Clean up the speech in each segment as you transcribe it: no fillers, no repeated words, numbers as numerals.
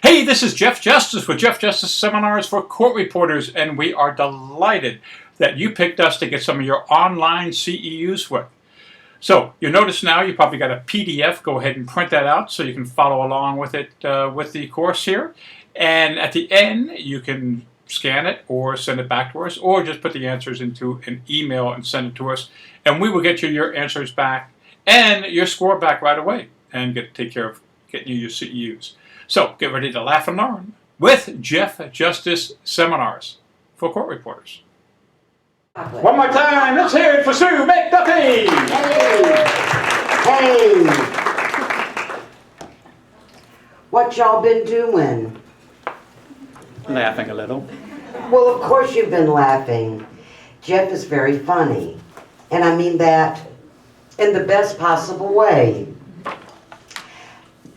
Hey, this is Jeff Justice with Jeff Justice Seminars for Court Reporters, and we are delighted that you picked us to get some of your online CEUs with. So you notice now you probably got a PDF. Go ahead and print that out so you can follow along with it with the course here. And at the end, you can scan it or send it back to us, or just put the answers into an email and send it to us, and we will get you your answers back and your score back right away and take care of getting you your CEUs. So get ready to laugh and learn with Jeff Justice Seminars for Court Reporters. One more time, let's hear it for Sue McDuffie! Hey! What y'all been doing? Laughing a little. Well, of course you've been laughing. Jeff is very funny. And I mean that in the best possible way.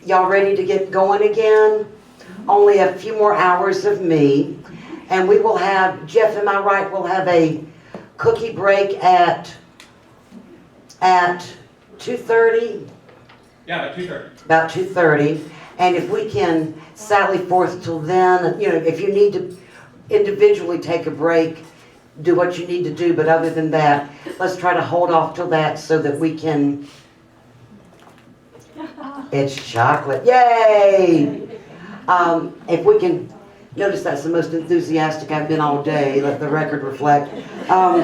Y'all ready to get going again? Only a few more hours of me. And we will have, Jeff, am I right, we'll have a cookie break at 2:30? Yeah, at 2:30. About 2:30. And if we can sally forth till then, you know, if you need to individually take a break, do what you need to do. But other than that, let's try to hold off till that so that we can... It's chocolate. Yay! If we can... Notice that's the most enthusiastic I've been all day. Let the record reflect. And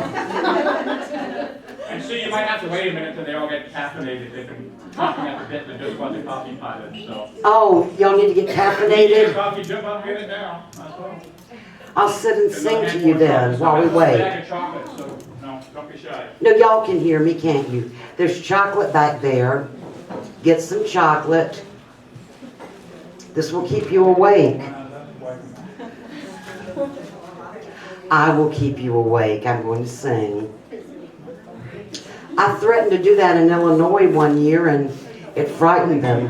so you might have to wait a minute till they all get caffeinated. They've been chomping at the bit and just want the coffee pilot. So. Oh, y'all need to get caffeinated? Coffee, jump up, get it down. I'll sit and sing to you then while we wait. Bag of chocolate, so no, don't be shy. No, y'all can hear me, can't you? There's chocolate back there. Get some chocolate. This will keep you awake. I will keep you awake. I'm going to sing. I threatened to do that in Illinois one year and it frightened them.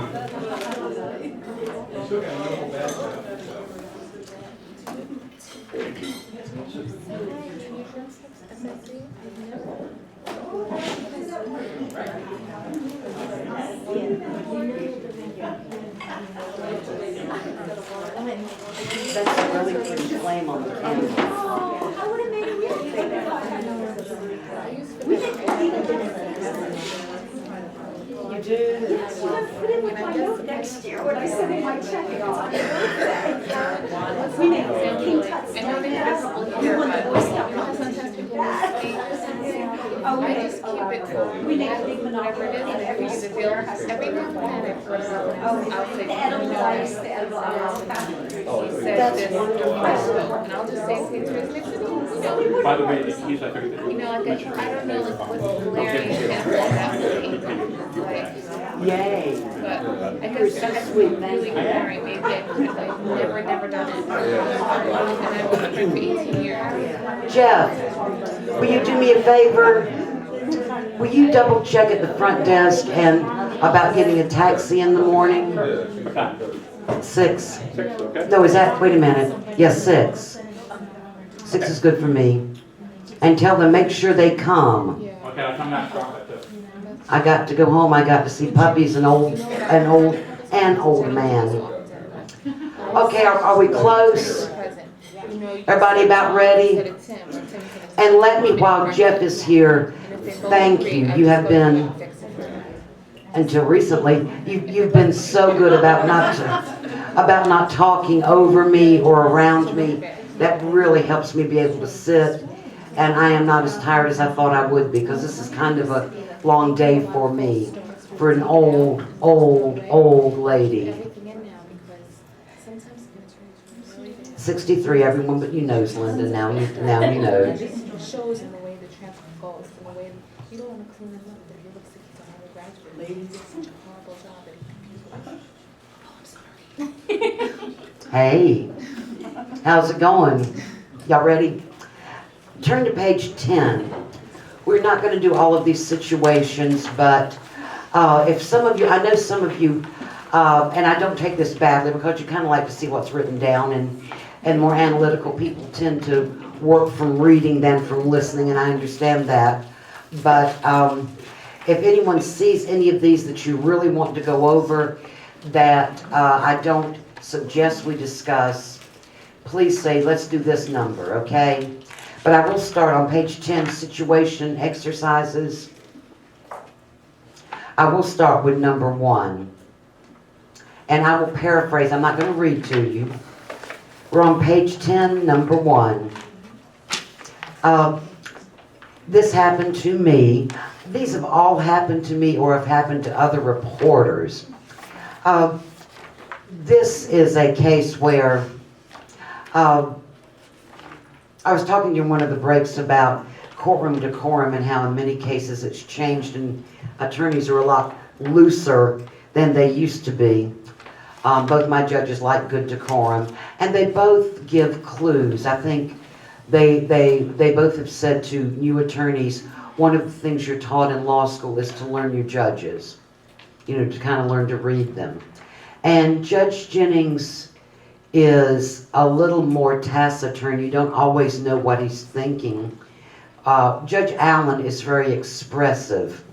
That's a really pretty flame on the candle. You do? Put in with my note next year when I send in my check. We make King Tut's. You want the Boy Scout I just keep it. We make a big monopoly Whatever it is, and every store has to. every now and then I first I'll say, The edible ice, the edible ice. he said this, and I'll just say, see, there's mixed in, By the way, he's like you know, like, I don't know, like, what's hilarious and like, Yay. but I guess that's really boring, maybe I've never done it. And I've been for 18 years. Jeff, will you do me a favor? Will you double check at the front desk and about getting a taxi in the morning? 6. okay. No, is that, wait a minute. Yes, 6. 6 is good for me. And tell them, make sure they come. Okay, I'll come back chocolate too. I got to go home. I got to see puppies and old man. Okay, are we close? Everybody about ready? And let me, while Jeff is here, thank you. You have been, until recently, you've been so good about not talking over me or around me. That really helps me be able to sit, and I am not as tired as I thought I would be, because this is kind of a long day for me, for an old lady. 63, everyone but you knows, Linda. Now you know. It shows in the way the transfer goes, in the way you don't want to clean them up. If you look like he's a graduate, ladies did such a horrible job. Oh, I'm sorry. Hey, how's it going? Y'all ready? Turn to page 10. We're not going to do all of these situations, but if some of you, I know some of you, and I don't take this badly because you kind of like to see what's written down, and more analytical people tend to work from reading than from listening, and I understand that. But if anyone sees any of these that you really want to go over that I don't suggest we discuss, please say, let's do this number, okay? But I will start on page 10, situation exercises. I will start with number 1. And I will paraphrase, I'm not going to read to you. We're on page 10, number 1. This happened to me. These have all happened to me or have happened to other reporters. This is a case where I was talking to you in one of the breaks about courtroom decorum and how in many cases it's changed and attorneys are a lot looser than they used to be. Both my judges like good decorum, and they both give clues. I think they both have said to new attorneys, one of the things you're taught in law school is to learn your judges, to kind of learn to read them. And Judge Jennings is a little more taciturn. You don't always know what he's thinking. Judge Allen is very expressive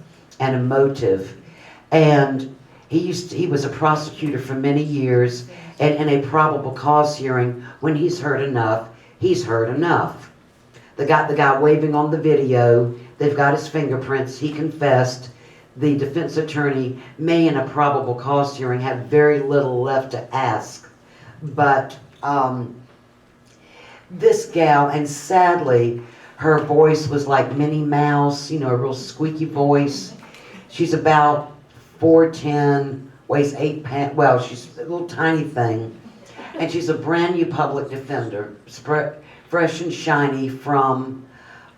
and emotive, and he was a prosecutor for many years, and in a probable cause hearing, when he's heard enough, he's heard enough. The guy waving on the video, they've got his fingerprints, he confessed. The defense attorney may in a probable cause hearing have very little left to ask. But this gal, and sadly, her voice was like Minnie Mouse, a real squeaky voice. She's about 4'10", weighs 8 pounds, well, she's a little tiny thing. And she's a brand new public defender, fresh and shiny from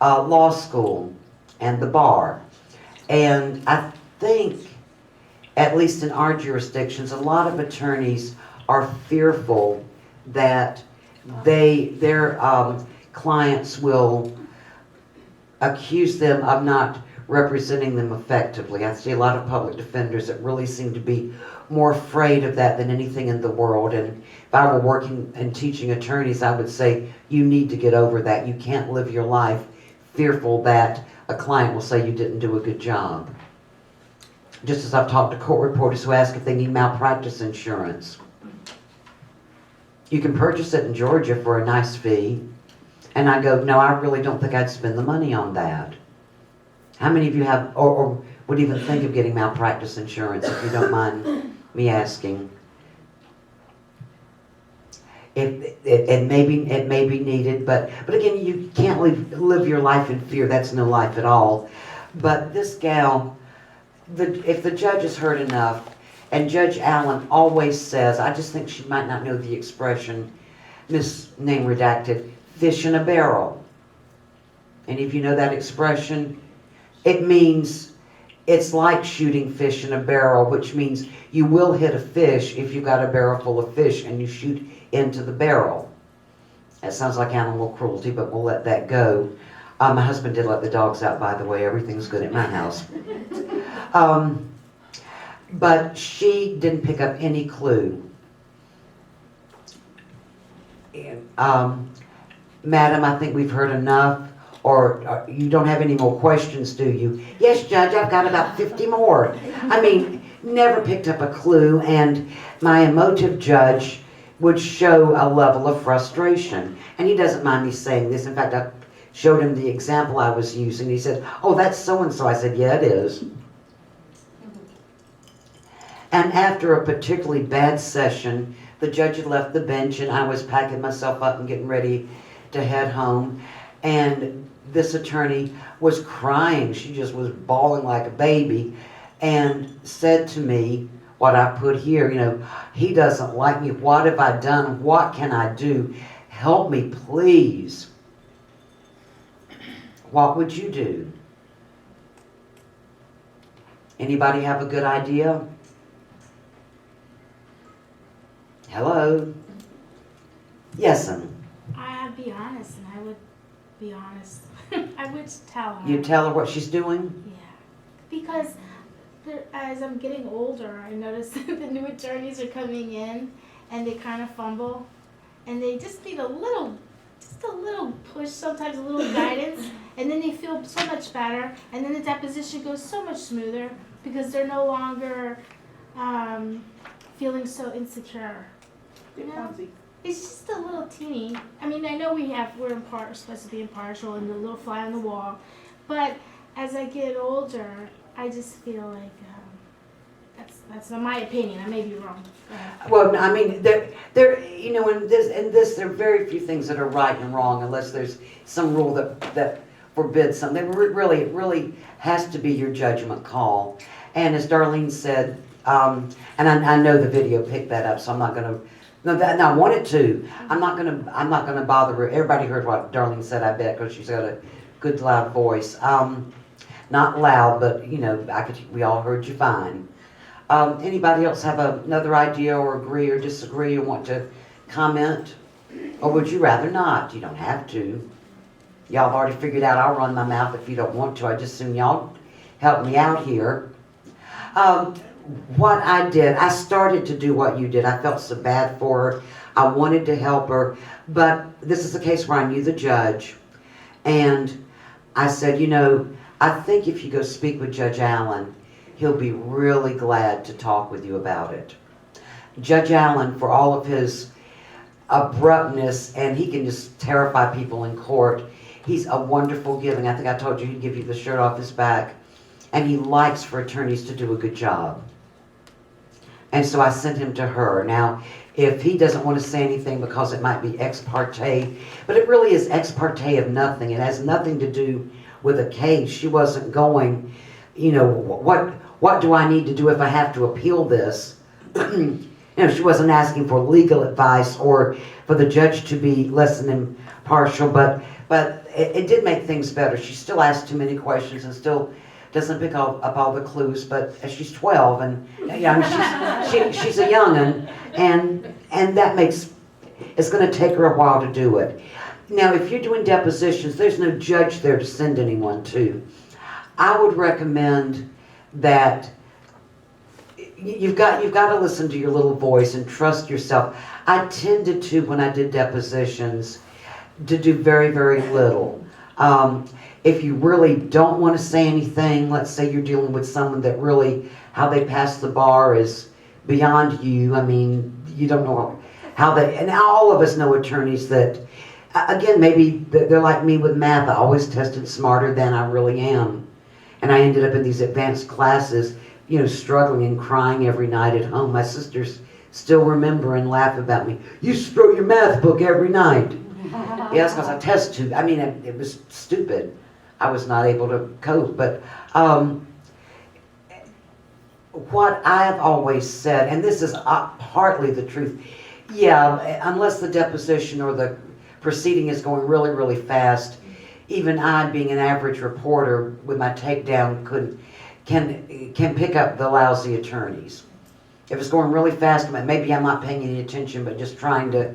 law school and the bar. And I think, at least in our jurisdictions, a lot of attorneys are fearful that their clients will accuse them of not representing them effectively. I see a lot of public defenders that really seem to be more afraid of that than anything in the world. And if I were working and teaching attorneys, I would say you need to get over that. You can't live your life fearful that a client will say you didn't do a good job. Just as I've talked to court reporters who ask if they need malpractice insurance. You can purchase it in Georgia for a nice fee. And I go, no, I really don't think I'd spend the money on that. How many of you have, or would even think of getting malpractice insurance, if you don't mind me asking? It may be needed, but again, you can't live your life in fear. That's no life at all. But this gal, if the judge has heard enough, and Judge Allen always says, I just think she might not know the expression, name redacted, fish in a barrel. And if you know that expression, it means it's like shooting fish in a barrel, which means you will hit a fish if you've got a barrel full of fish and you shoot into the barrel. That sounds like animal cruelty, but we'll let that go. My husband did let the dogs out, by the way. Everything's good at my house. But she didn't pick up any clue. Madam, I think we've heard enough. Or you don't have any more questions, do you? Yes, Judge, I've got about 50 more. I mean, never picked up a clue, and my emotive judge would show a level of frustration. And he doesn't mind me saying this. In fact, I showed him the example I was using. He said, oh, that's so-and-so. I said, yeah, it is. And after a particularly bad session, the judge had left the bench, and I was packing myself up and getting ready to head home. And this attorney was crying. She just was bawling like a baby and said to me what I put here, he doesn't like me. What have I done? What can I do? Help me, please. What would you do? Anybody have a good idea? Hello? Yes'm. I'd be honest, and I would be honest. I would tell her. You tell her what she's doing? Yeah. Because as I'm getting older, I notice that the new attorneys are coming in, and they kind of fumble, and they just need a little push, sometimes a little guidance, and then they feel so much better, and then the deposition goes so much smoother because they're no longer feeling so insecure. You know? It's just a little teeny. I mean, I know we're supposed to be impartial and the little fly on the wall, but as I get older, I just feel like that's my opinion. I may be wrong. Go ahead. Well, I mean, there, you know, in this, there are very few things that are right and wrong unless there's some rule that forbids something. It really has to be your judgment call. And as Darlene said, and I know the video picked that up, so I'm not gonna. No, I wanted to. I'm not gonna bother her. Everybody heard what Darlene said, I bet, because she's got a good loud voice. Not loud, but you know, we all heard you fine. Anybody else have another idea or agree or disagree or want to comment? Or would you rather not? You don't have to. Y'all have already figured out I'll run my mouth if you don't want to. I just assume y'all help me out here. What I did, I started to do what you did. I felt so bad for her. I wanted to help her. But this is a case where I knew the judge. And I said, you know, I think if you go speak with Judge Allen, he'll be really glad to talk with you about it. Judge Allen, for all of his abruptness, and he can just terrify people in court, he's a wonderful giving. I think I told you he'd give you the shirt off his back. And he likes for attorneys to do a good job. And so I sent him to her. Now, if he doesn't want to say anything because it might be ex parte, but it really is ex parte of nothing. It has nothing to do with a case. She wasn't going, you know, what do I need to do if I have to appeal this? You know, she wasn't asking for legal advice or for the judge to be less than impartial, but it did make things better. She still asked too many questions and still doesn't pick up all the clues, but she's 12 and she's a young'un, and that makes, it's going to take her a while to do it. Now, if you're doing depositions, there's no judge there to send anyone to. I would recommend that you've got to listen to your little voice and trust yourself. I tended to, when I did depositions, to do very, very little. If you really don't want to say anything, let's say you're dealing with someone that really, how they pass the bar is beyond you. I mean, you don't know how they, and all of us know attorneys that, again, maybe they're like me with math. I always tested smarter than I really am. And I ended up in these advanced classes, you know, struggling and crying every night at home. My sisters still remember and laugh about me. You used to throw your math book every night. Yes, because I test tube. I mean, it was stupid. I was not able to cope. But what I've always said, and this is partly the truth, yeah, unless the deposition or the proceeding is going really, really fast, even I, being an average reporter with my takedown, can pick up the lousy attorneys. If it's going really fast, maybe I'm not paying any attention, but just trying to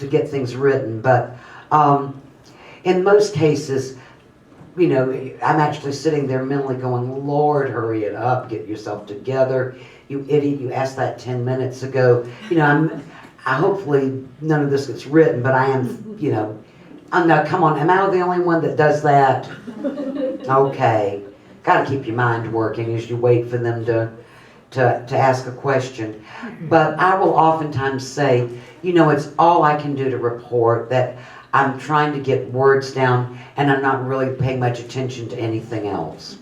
get things written. But in most cases, you know, I'm actually sitting there mentally going, Lord, hurry it up, get yourself together. You idiot, you asked that 10 minutes ago. You know, hopefully none of this gets written, but I am, you know, no, come on, am I the only one that does that? Okay. Got to keep your mind working as you wait for them to ask a question. But I will oftentimes say, you know, it's all I can do to report, that I'm trying to get words down and I'm not really paying much attention to anything else.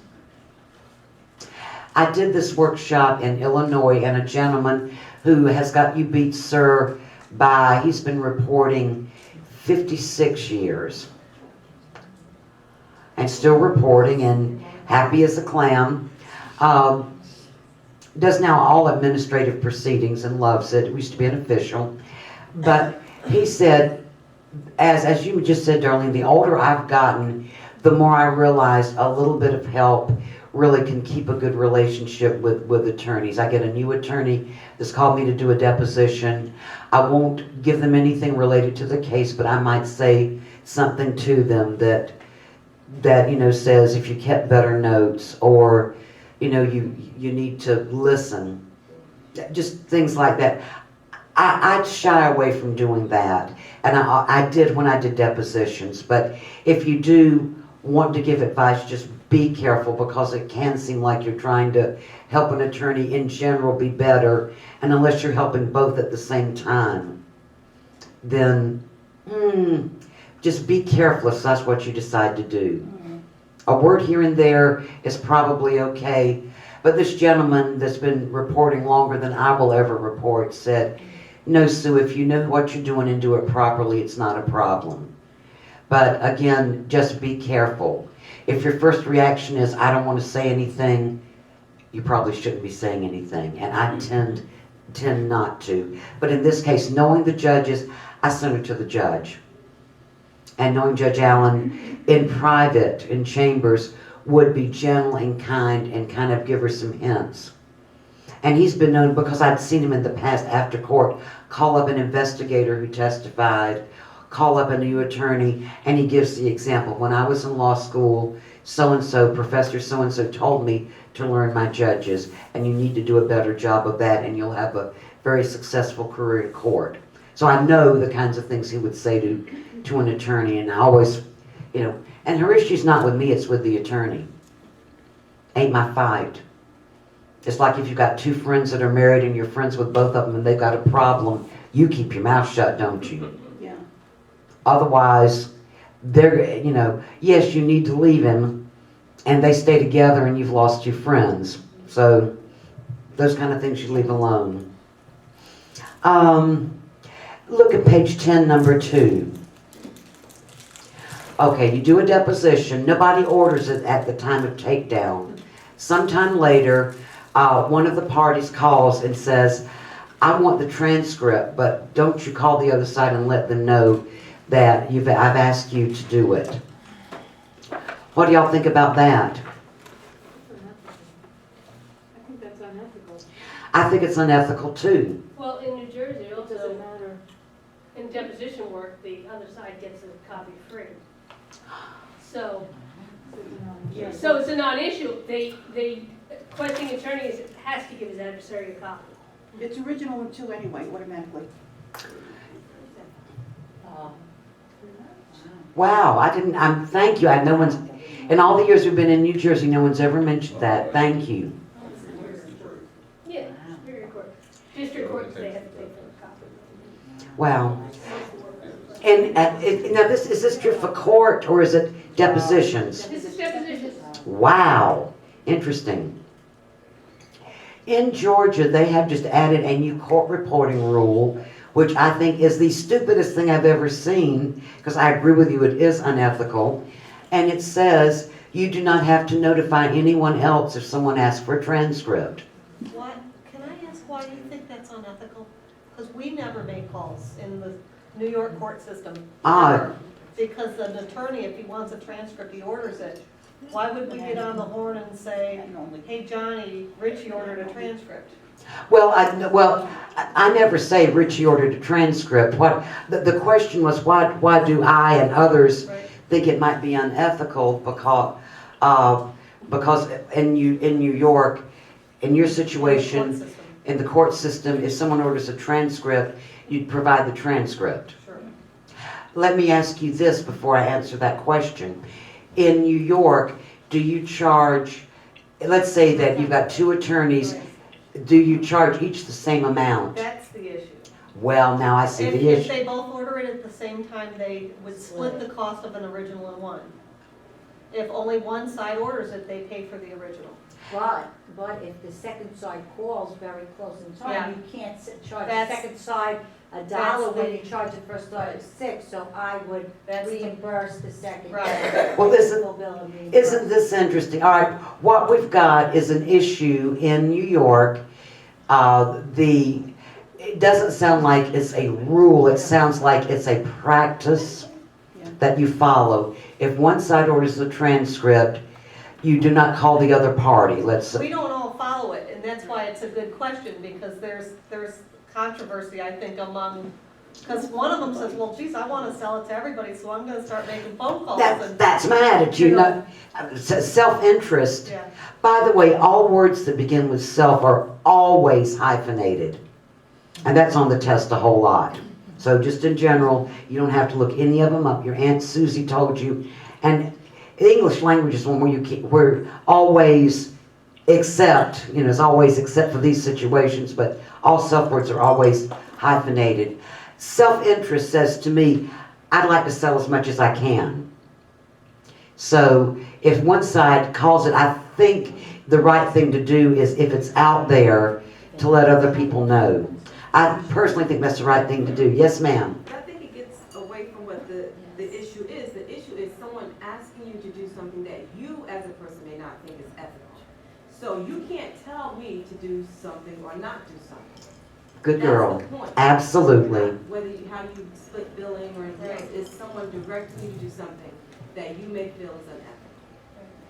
I did this workshop in Illinois, and a gentleman who has got you beat, sir, he's been reporting 56 years. And still reporting and happy as a clam. Does now all administrative proceedings and loves it. It used to be an official. But he said, as you just said, Darlene, the older I've gotten, the more I realize a little bit of help really can keep a good relationship with attorneys. I get a new attorney that's called me to do a deposition. I won't give them anything related to the case, but I might say something to them that you know, says, if you kept better notes, or you know, you need to listen. Just things like that. I shy away from doing that, and I did when I did depositions. But if you do want to give advice, just be careful, because it can seem like you're trying to help an attorney in general be better, and unless you're helping both at the same time, then just be careful if that's what you decide to do. A word here and there is probably okay, but this gentleman that's been reporting longer than I will ever report said, no, Sue, if you know what you're doing and do it properly, it's not a problem. But again, just be careful. If your first reaction is, I don't want to say anything, you probably shouldn't be saying anything. And I tend not to. But in this case, knowing the judges, I sent her to the judge. And knowing Judge Allen in private, in chambers, would be gentle and kind of give her some hints. And he's been known, because I'd seen him in the past after court, call up an investigator who testified, call up a new attorney, and he gives the example. When I was in law school, so-and-so, Professor so-and-so told me to learn my judges, and you need to do a better job of that, and you'll have a very successful career in court. So I know the kinds of things he would say to an attorney, and I always, and her issue's not with me, it's with the attorney. Ain't my fight. It's like if you've got two friends that are married and you're friends with both of them and they've got a problem, you keep your mouth shut, don't you? Yeah. Otherwise, they're, yes, you need to leave him, and they stay together and you've lost your friends. So, those kind of things you leave alone. Look at page 10, number 2. Okay, you do a deposition. Nobody orders it at the time of takedown. Sometime later, one of the parties calls and says, I want the transcript, but don't you call the other side and let them know that I've asked you to do it. What do y'all think about that? I think that's unethical. I think it's unethical too. Well, in New Jersey, It also, doesn't matter. in deposition work, the other side gets a copy free. So, Yeah. so it's a non-issue. The questioning attorney has to give his adversary a copy. It's original too anyway, automatically. Wow, thank you. No one's, in all the years we've been in New Jersey, no one's ever mentioned that. Thank you. Yeah, Superior Court. District courts, they have to pay for a copy. Wow. And now is this true for court or is it depositions? This is depositions. Wow. Interesting. In Georgia, they have just added a new court reporting rule, which I think is the stupidest thing I've ever seen, because I agree with you, it is unethical. And it says you do not have to notify anyone else if someone asks for a transcript. What, can I ask why you think that's unethical? Because we never make calls in the New York court system. Ever. Because an attorney, if he wants a transcript, he orders it. Why would we get on the horn and say, hey Johnny, Richie ordered a transcript? Well, I never say Richie ordered a transcript. The question was why do I and others think it might be unethical because in New York, in your situation, in the court system, if someone orders a transcript, you'd provide the transcript. Sure. Let me ask you this before I answer that question. In New York, do you charge, let's say that you've got two attorneys, do you charge each the same amount? That's the issue. Well, now I see the If issue. they both order it at the same time, they would split the cost of an original in one. If only one side orders it, they pay for the original. But if the second side calls very close in Yeah. time, you can't charge the That's- second side $1 that's when the- you charge the first side $6, so I would That's the- reimburse the second. Right. Well, Full bill and reimburse. Isn't this interesting? All right, what we've got is an issue in New York. It doesn't sound like it's a rule, it sounds like it's a practice that you follow. If one side orders a transcript, you do not call the other party. We don't all follow it, and that's why it's a good question, because there's controversy, I think, among, because one of them says, well, geez, I want to sell it to everybody, so I'm going to start making phone calls. That's my attitude. Self-interest. Yeah. By the way, all words that begin with self are always hyphenated. And that's on the test a whole lot. So just in general, you don't have to look any of them up. Your Aunt Susie told you. And the English language is one where where always except, it's always except for these situations, but all self-words are always hyphenated. Self-interest says to me, I'd like to sell as much as I can. So if one side calls it, I think the right thing to do is, if it's out there, to let other people know. I personally think that's the right thing to do. Yes, ma'am. I think it gets away from what the issue is. The issue is someone asking you to do something that you as a person may not think is ethical. So you can't tell me to do something or not do something. Good girl. That's the point. Absolutely. How you split billing or anything else, is someone directing you to do something that you may feel is unethical.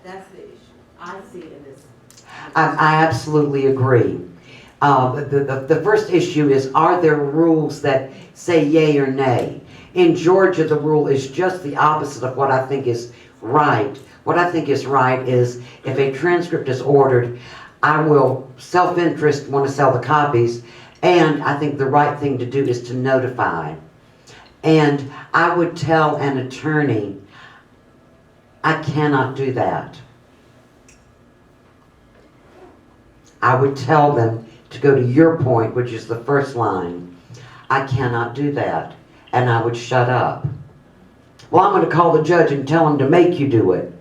That's the issue. I see it in this. I absolutely agree. The first issue is, are there rules that say yay or nay? In Georgia, the rule is just the opposite of what I think is right. What I think is right is, if a transcript is ordered, I will self-interest want to sell the copies, and I think the right thing to do is to notify. And I would tell an attorney, I cannot do that. I would tell them, to go to your point, which is the first line, I cannot do that. And I would shut up. Well, I'm going to call the judge and tell him to make you do it.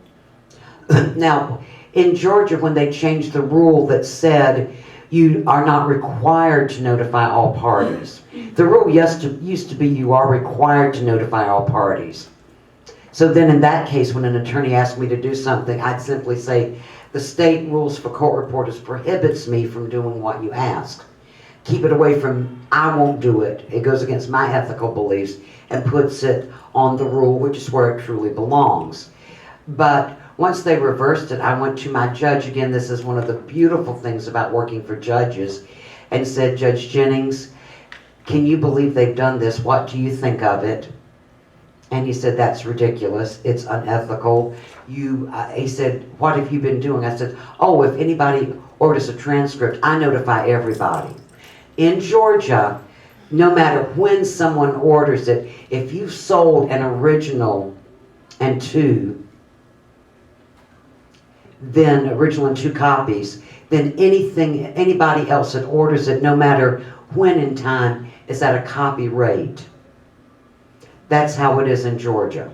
Now, in Georgia, when they changed the rule that said you are not required to notify all parties, the rule used to be you are required to notify all parties. So then in that case, when an attorney asked me to do something, I'd simply say, the state rules for court reporters prohibits me from doing what you ask. Keep it away from, I won't do it. It goes against my ethical beliefs, and puts it on the rule, which is where it truly belongs. But once they reversed it, I went to my judge again. This is one of the beautiful things about working for judges, and said, Judge Jennings, can you believe they've done this? What do you think of it? And he said, that's ridiculous. It's unethical. He said, what have you been doing? I said, oh, if anybody orders a transcript, I notify everybody. In Georgia, no matter when someone orders it, if you've sold an original and two copies, then anybody else that orders it, no matter when in time, is at a copy rate. That's how it is in Georgia.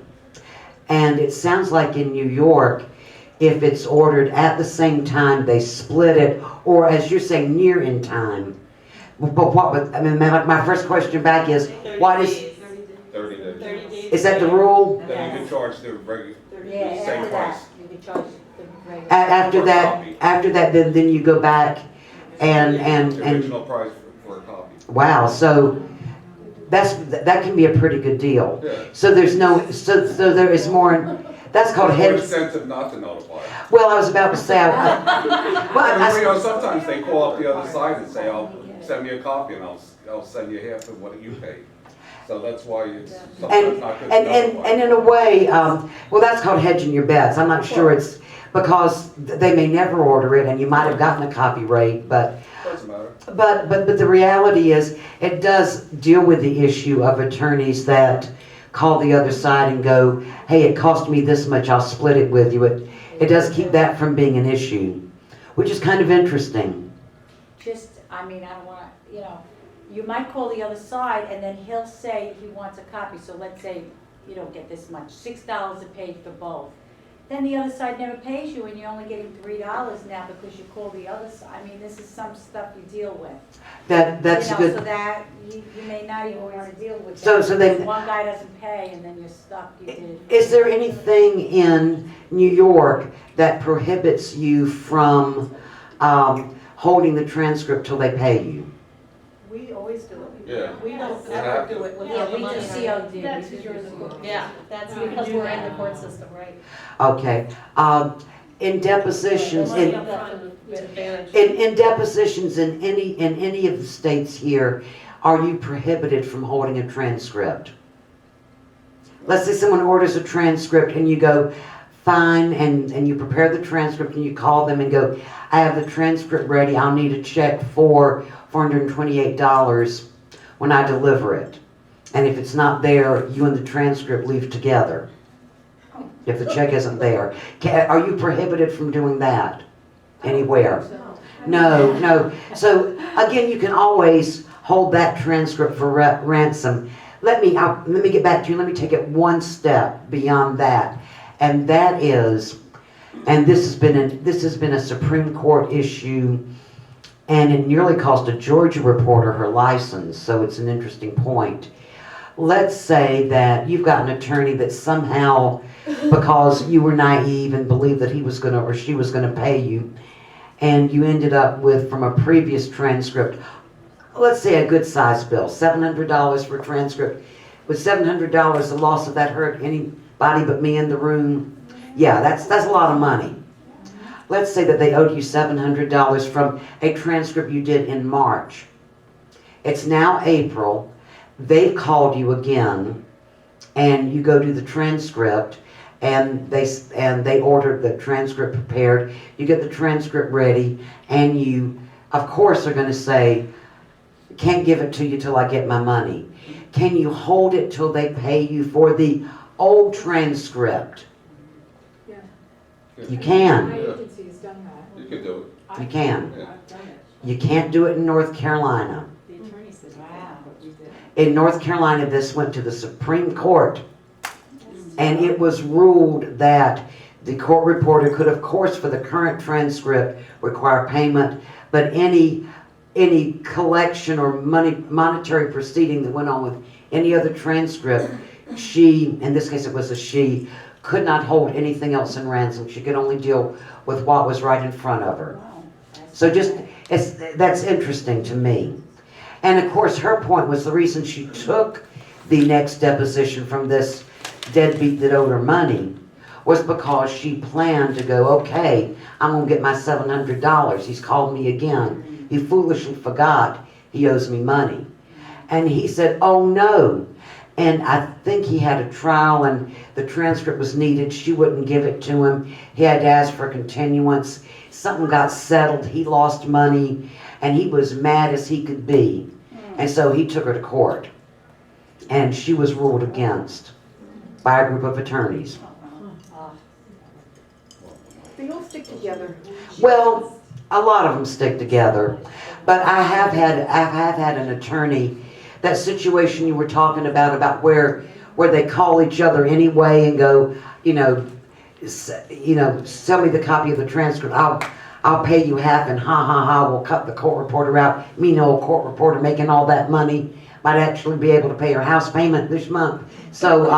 And it sounds like in New York, if it's ordered at the same time, they split it, or as you're saying, near in time. But my first question back is, what is 30 days. 30 days. Is that the rule? Then you can charge the regular, Yeah, same after price. that, you can charge the regular. After that, then you go back and The original price for a copy. wow. So that can be a pretty good deal. Yeah. So there is more. That's called It's more hedge. expensive not to notify. Well, I was about to say. Sometimes they call up the other side and say, "I'll send me a copy, and I'll send you half of what you paid." So that's why it's sometimes not good to notify. And in a way, well, that's called hedging your bets. I'm not sure it's because they may never order it, and you might have gotten a copy rate, but. Doesn't matter. But the reality is, it does deal with the issue of attorneys that call the other side and go, hey, it cost me this much, I'll split it with you. It does keep that from being an issue, which is kind of interesting. I don't want to, you might call the other side and then he'll say he wants a copy. So let's say you don't get this much, $6 a page for both. Then the other side never pays you and you're only getting $3 now because you call the other side. This is some stuff you deal with. That's good. So that you may not even want to deal with So that. then One guy doesn't pay and then you're stuck. Is there anything in New York that prohibits you from holding the transcript till they pay you? We always do it. Yeah. We don't We ever have do to. it with Yeah, the we money. just COD. That's because you're in the court. Yeah, that's because we're in the court system, right? Okay. In depositions, Money in up front with advantage. In depositions in any of the states here, are you prohibited from holding a transcript? Let's say someone orders a transcript and you go, fine, and you prepare the transcript and you call them and go, I have the transcript ready, I'll need a check for $428 when I deliver it. And if it's not there, you and the transcript leave together. if the check isn't there. Are you prohibited from doing that anywhere? No, no. So again, you can always hold that transcript for ransom. Let me get back to you. Let me take it one step beyond that, and that is, and this has been a Supreme Court issue, and it nearly cost a Georgia reporter her license. So it's an interesting point. Let's say that you've got an attorney that somehow, because you were naive and believed that he was going to or she was going to pay you, and you ended up with, from a previous transcript, let's say a good size bill, $700 for a transcript. With $700, the loss of that hurt anybody but me in the room? Yeah, that's a lot of money. Let's say that they owed you $700 from a transcript you did in March. It's now April. They've called you again, and you go do the transcript, and they ordered the transcript prepared. You get the transcript ready, and you, of course, are going to say, can't give it to you till I get my money. Can you hold it till they pay you for the old transcript? Yeah. You can. My agency has done that. You could do it. You can. Yeah. I've done it. You can't do it in North Carolina. The attorney says, wow, but we did. In North Carolina, this went to the Supreme Court, and it was ruled that the court reporter could, of course, for the current transcript, require payment, but any collection or monetary proceeding that went on with any other transcript, she, in this case it was a she, could not hold anything else in ransom. She could only deal with what was right in front of her. So that's interesting to me. And of course her point was the reason she took the next deposition from this deadbeat that owed her money was because she planned to go, okay, I'm going to get my $700. He's called me again. He foolishly forgot he owes me money. And he said, oh no. And I think he had a trial and the transcript was needed. She wouldn't give it to him. He had to ask for continuance. Something got settled. He lost money and he was mad as he could be. And so he took her to court. And she was ruled against by a group of attorneys. They all stick together. Well, a lot of them stick together, but I have had an attorney. That situation you were talking about where they call each other anyway and go, sell me the copy of the transcript. I'll pay you half, and ha, we'll cut the court reporter out. Me, no court reporter making all that money might actually be able to pay her house payment this month. So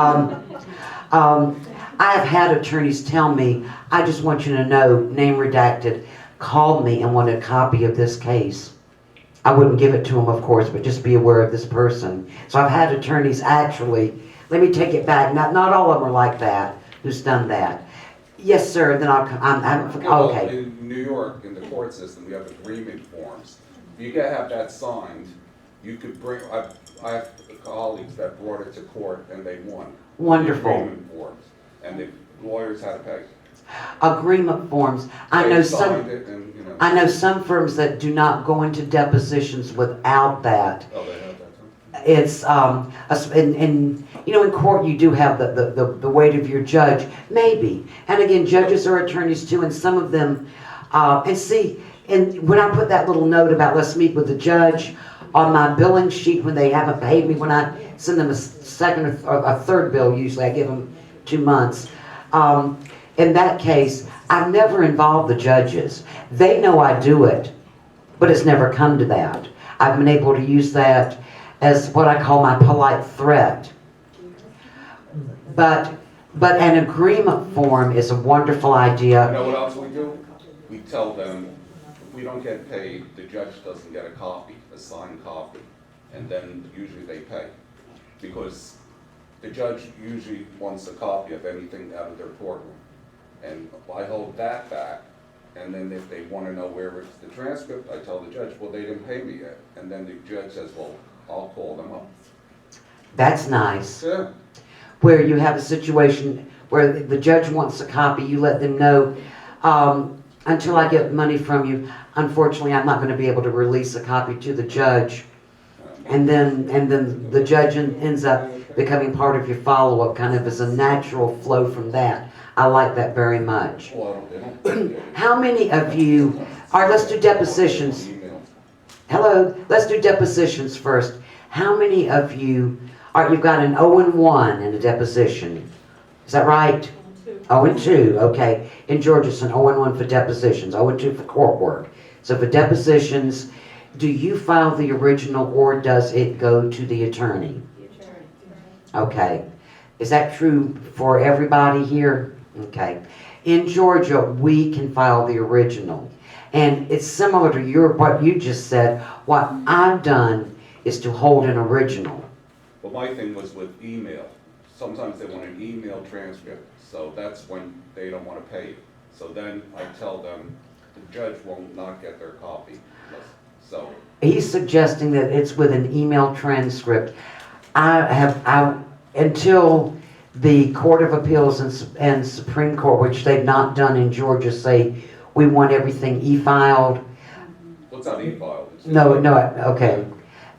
I have had attorneys tell me, I just want you to know, name redacted, called me and wanted a copy of this case. I wouldn't give it to them, of course, but just be aware of this person. So I've had attorneys actually, let me take it back, not all of them are like that, who's done that. Yes, sir, then okay. In New York, in the court system, we have agreement forms. You gotta have that signed. You could bring, I have colleagues that brought it to court and they won. Wonderful. The agreement forms, and the lawyers had to pay. Agreement forms. I know some firms that do not go into depositions without that. Oh, they have that too? It's in court you do have the weight of your judge, maybe. And again, judges are attorneys too, and some of them and when I put that little note about let's meet with the judge on my billing sheet when they haven't paid me, when I send them a second or a third bill, usually I give them 2 months. In that case, I've never involved the judges. They know I do it, but it's never come to that. I've been able to use that as what I call my polite threat. But an agreement form is a wonderful idea. You know what else we do? We tell them, if we don't get paid, the judge doesn't get a copy, a signed copy, and then usually they pay. Because the judge usually wants a copy of anything out of their courtroom. And I hold that back, and then if they want to know where it's the transcript, I tell the judge, well, they didn't pay me yet. And then the judge says, well, I'll call them up. That's nice. Yeah. Where you have a situation where the judge wants a copy, you let them know, until I get money from you, unfortunately, I'm not going to be able to release a copy to the judge. and then the judge ends up becoming part of your follow-up, kind of as a natural flow from that. I like that very much. Well, they don't. How many of you, all right, let's do depositions. Email. Hello, let's do depositions first. How many of you, all right, you've got an 0 and 1 in a deposition. Is that right? 0 and 2, okay. In Georgia, it's an 0 and 1 for depositions, 0 and 2 for court work. So for depositions, do you file the original or does it go to the attorney? Okay. Is that true for everybody here? Okay. In Georgia, we can file the original. And it's similar to what you just said. What I've done is to hold an original. Well, my thing was with email. Sometimes they want an email transcript, so that's when they don't want to pay you. So then I tell them the judge will not get their copy. So He's suggesting that it's with an email transcript. Until the Court of Appeals and Supreme Court, which they've not done in Georgia, say we want everything e-filed. what's that e-file? No, okay.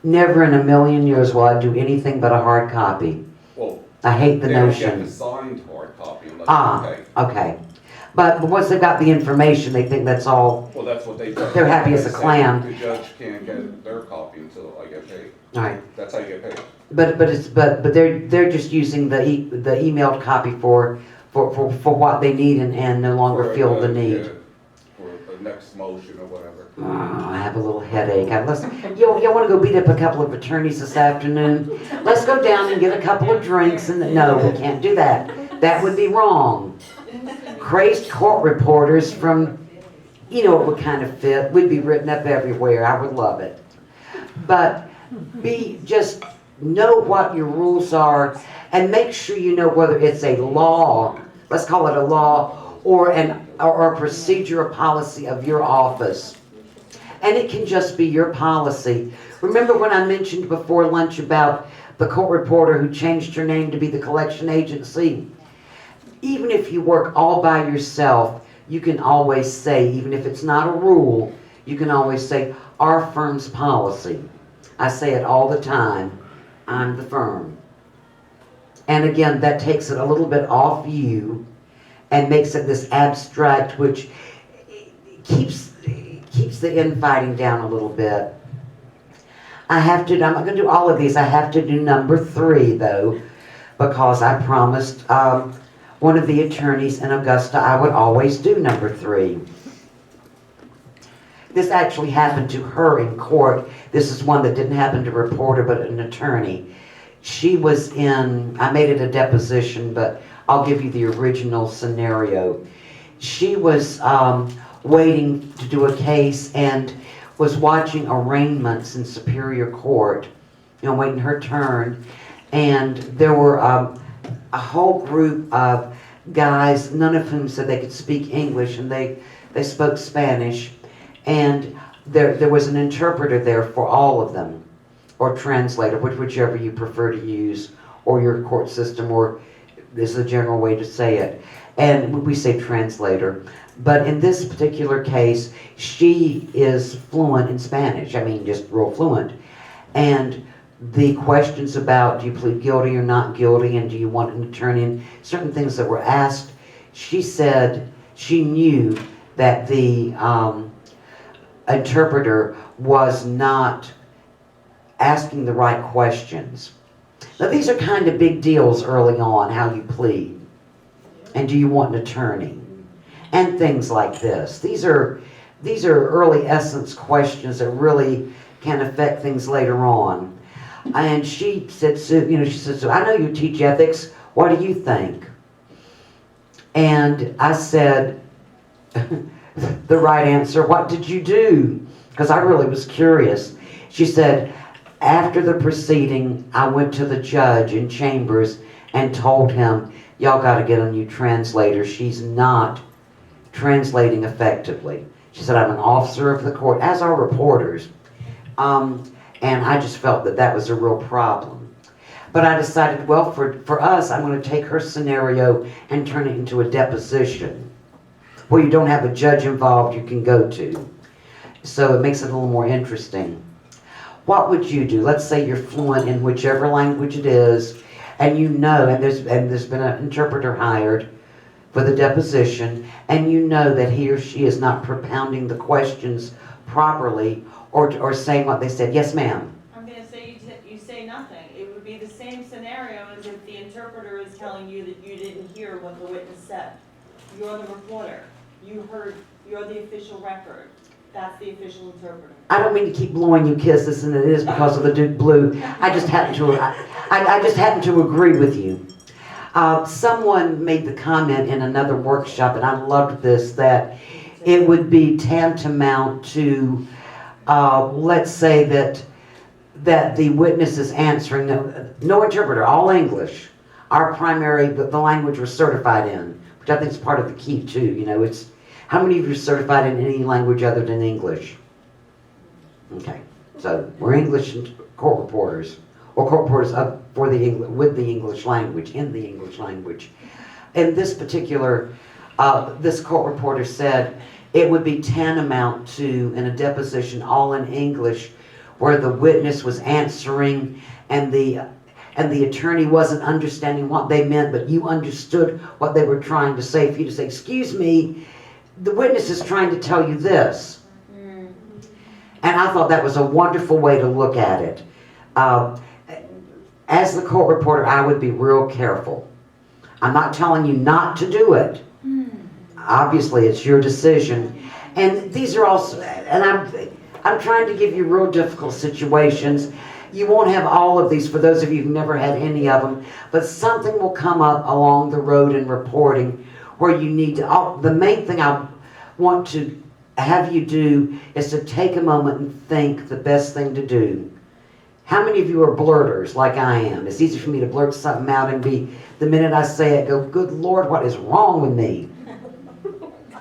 Never in a million years will I do anything but a hard copy. Well, I hate the they don't notion. get the signed hard copy unless you pay. Okay. But once they've got the information, they think that's all. Well, that's what they do. They're happy as a They say clam. The judge can't get their copy until I get paid. All right. That's how you get paid. But they're just using the emailed copy for what they need and no longer For, feel the need. yeah, for the next motion or whatever. I have a little headache. Y'all want to go beat up a couple of attorneys this afternoon? Let's go down and get a couple of drinks. No, we can't do that. That would be wrong. Crazed court reporters from, it would kind of fit. We'd be written up everywhere. I would love it. But just know what your rules are and make sure you know whether it's a law, let's call it a law, or a procedure or policy of your office. And it can just be your policy. Remember when I mentioned before lunch about the court reporter who changed her name to be the collection agency? Even if you work all by yourself, you can always say, even if it's not a rule, you can always say, our firm's policy. I say it all the time, I'm the firm. And again, that takes it a little bit off you and makes it this abstract, which keeps the infighting down a little bit. I'm not going to do all of these. I have to do number 3, though, because I promised one of the attorneys in Augusta I would always do number 3. This actually happened to her in court. This is one that didn't happen to a reporter, but an attorney. She was I made it a deposition, but I'll give you the original scenario. She was waiting to do a case and was watching arraignments in Superior Court, waiting her turn. And there were a whole group of guys, none of whom said they could speak English, and they spoke Spanish. And there was an interpreter there for all of them, or translator, whichever you prefer to use, or your court system, or this is a general way to say it. And we say translator. But in this particular case, she is fluent in Spanish. I mean, just real fluent. And the questions about do you plead guilty or not guilty, and do you want an attorney, and certain things that were asked, she said she knew that the interpreter was not asking the right questions. Now these are kind of big deals early on, how you plead. And do you want an attorney? And things like this. These are early essence questions that really can affect things later on. And she said, so I know you teach ethics. What do you think? And I said, the right answer, what did you do? Because I really was curious. She said, after the proceeding, I went to the judge in chambers and told him, y'all got to get a new translator. She's not translating effectively. She said, I'm an officer of the court, as are reporters. And I just felt that was a real problem. But I decided, well, for us, I'm going to take her scenario and turn it into a deposition where you don't have a judge involved you can go to. So it makes it a little more interesting. what would you do? Let's say you're fluent in whichever language it is, and you know, and there's been an interpreter hired for the deposition, and you know that he or she is not propounding the questions properly or saying what they said. Yes, ma'am. I'm going to say you say nothing. It would be the same scenario as if the interpreter is telling you that you didn't hear what the witness said. You're the reporter. You heard. You're the official record. That's the official interpreter. I don't mean to keep blowing you kisses, and it is because of the Duke Blue. I just happen to agree with you. Someone made the comment in another workshop, and I loved this, that it would be tantamount to, let's say that the witness is answering, no interpreter, all English. Our primary, the language we're certified in, which I think is part of the key too. You know, it's how many of you are certified in any language other than English? Okay, so we're English court reporters, or court reporters with the English language, in the English language. And this particular, this court reporter said it would be tantamount to, in a deposition all in English, where the witness was answering and the attorney wasn't understanding what they meant, but you understood what they were trying to say. For you to say, excuse me, the witness is trying to tell you this. And I thought that was a wonderful way to look at it. As the court reporter, I would be real careful. I'm not telling you not to do it. Obviously, it's your decision. And these are also, and I'm trying to give you real difficult situations. You won't have all of these for those of you who've never had any of them, but something will come up along the road in reporting where you need to, the main thing I want to have you do is to take a moment and think the best thing to do. How many of you are blurters like I am? It's easy for me to blurt something out and be, the minute I say it, go, good Lord, what is wrong with me?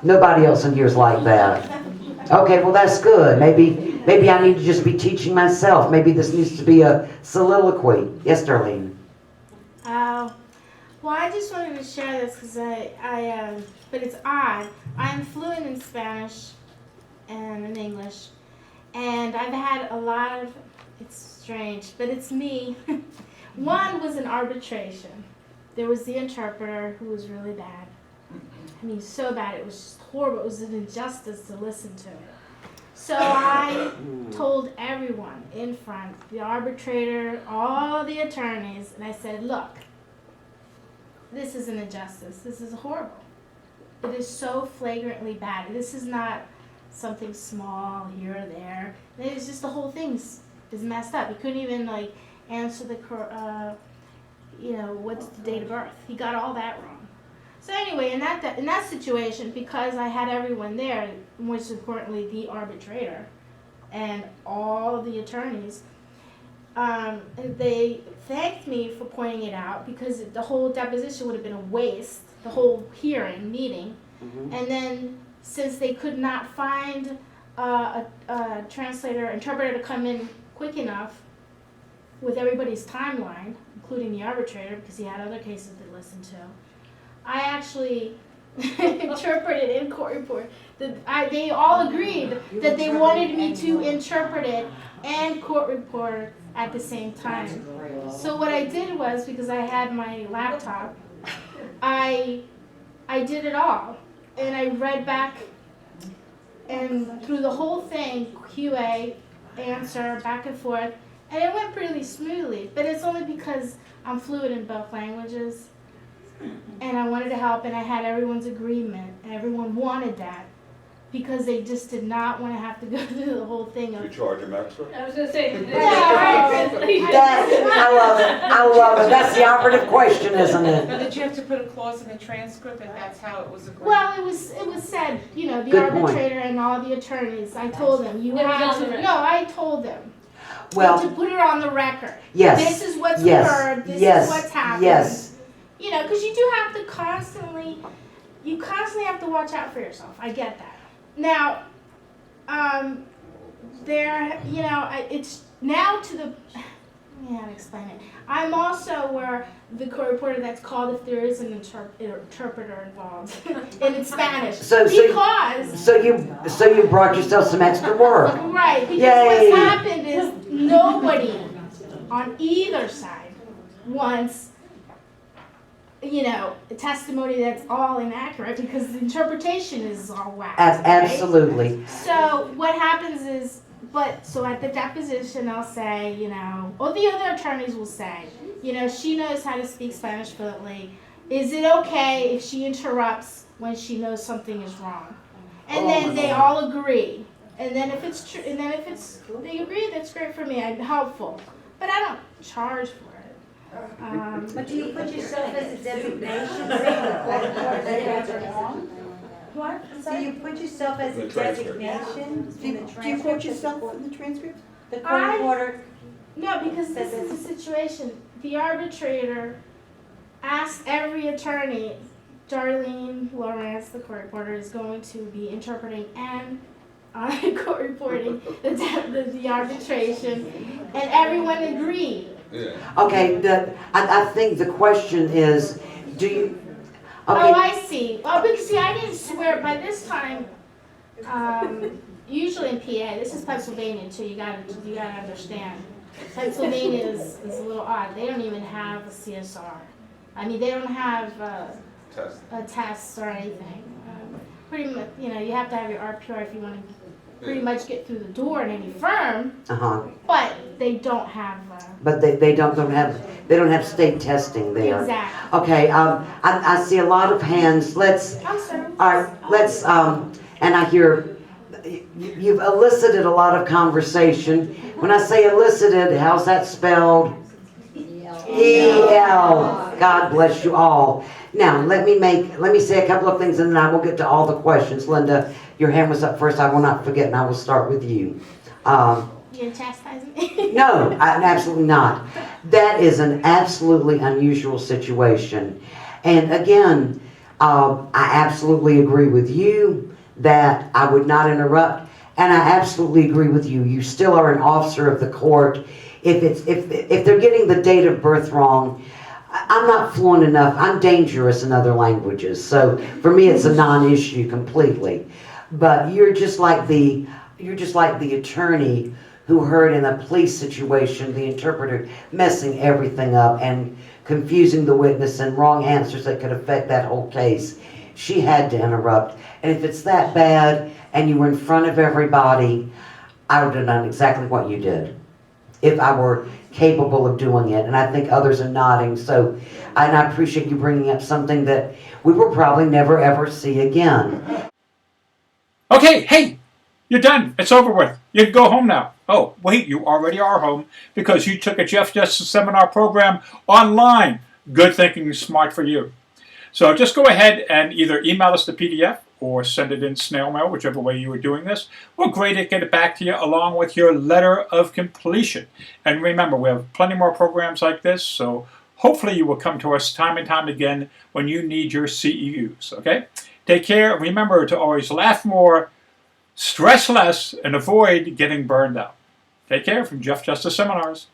Nobody else in here is like that. Okay, well that's good. Maybe I need to just be teaching myself. Maybe this needs to be a soliloquy. Yes, Darlene? Well, I just wanted to share this because but it's odd. I'm fluent in Spanish and in English, and I've had a lot of, it's strange, but it's me. One was an arbitration. There was the interpreter who was really bad. I mean, so bad, it was just horrible. It was an injustice to listen to. So I told everyone in front, the arbitrator, all the attorneys, and I said, look, this is an injustice. This is horrible. It is so flagrantly bad. This is not something small here or there. It's just the whole thing is messed up. He couldn't even like answer the, what's the date of birth. He got all that wrong. So anyway, in that situation, because I had everyone there, most importantly the arbitrator and all of the attorneys, they thanked me for pointing it out because the whole deposition would have been a waste, the whole meeting. Mm-hmm. And then since they could not find a interpreter to come in quick enough with everybody's timeline, including the arbitrator because he had other cases to listen to, I actually interpreted in court report. They all agreed that they wanted me to interpret it and court report at the same time. So what I did was, because I had my laptop, I did it all. And I read back and through the whole thing, QA, answer, back and forth, and it went pretty smoothly. But it's only because I'm fluent in both languages. And I wanted to help, and I had everyone's agreement, and everyone wanted that because they just did not want to have to go through the whole thing of. You charge them extra? I was going to say. I love it. I love it. That's the operative question, isn't it? Now, did you have to put a clause in the transcript and that's how it was agreed? Well, it was said, the Good arbitrator point. and all the attorneys. I told them I told them. Well, to put it on the record. Yes. This is what's Yes. occurred. This Yes. is what's happened. Yes. Because you do have to constantly have to watch out for yourself. I get that. Now, it's now to the, let me how to explain it. I'm also where the court reporter that's called if there is an interpreter involved, and it's Spanish. So you brought yourself some extra work. Right, because Yay. what's happened is nobody on either side wants, you know, a testimony that's all inaccurate because the interpretation is all whacked. Right? Absolutely. So what happens is, so at the deposition I'll say, you know, or the other attorneys will say, you know, she knows how to speak Spanish fluently. Is it okay if she interrupts when she knows something is wrong? And then they all agree. And then if it's true, and then if they agree, that's great for me. I'm helpful, but I don't charge for it. But do you put yourself as a designation saying the court reporter said that's wrong? What? Do you put yourself as a designation in the transcript? Do you quote yourself in the transcript? The court reporter. No, because this is the situation. The arbitrator asked every attorney. Darlene Lawrence, the court reporter, is going to be interpreting and court reporting the arbitration, and everyone agreed. Yeah. Okay, I think the question is, do you, okay. Oh, I see. Oh, but see, I didn't swear by this time. Usually in PA, this is Pennsylvania too. You gotta understand. Pennsylvania is a little odd. They don't even have a CSR. I mean, they don't have a test or anything. Pretty much, you know, you have to have your RPR if you want to pretty much get through the door in any firm. But they don't have. But they don't have state testing there. Exactly. Okay. I see a lot of hands. Let's. I'm sorry. All right. Let's. And I hear you've elicited a lot of conversation. When I say elicited, how's that spelled? E-L. God bless you all. Now, let me say a couple of things and then I will get to all the questions. Linda, your hand was up first. I will not forget and I will start with you. You're chastising me? No, absolutely not. That is an absolutely unusual situation. And again, I absolutely agree with you that I would not interrupt. And I absolutely agree with you. You still are an officer of the court. If they're getting the date of birth wrong, I'm not fluent enough. I'm dangerous in other languages. So for me, it's a non-issue completely. But you're just like the attorney who heard in a police situation the interpreter messing everything up and confusing the witness and wrong answers that could affect that whole case. She had to interrupt. And if it's that bad and you were in front of everybody, I would have done exactly what you did if I were capable of doing it. And I think others are nodding. So, and I appreciate you bringing up something that we will probably never ever see again. Okay, hey, you're done. It's over with. You can go home now. Oh, wait, you already are home because you took a Jeff Justice seminar program online. Good thinking, smart for you. So just go ahead and either email us the PDF or send it in snail mail, whichever way you were doing this. We're great to get it back to you along with your letter of completion. And remember, we have plenty more programs like this, so hopefully you will come to us time and time again when you need your CEUs, okay? Take care. Remember to always laugh more, stress less, and avoid getting burned out. Take care from Jeff Justice Seminars.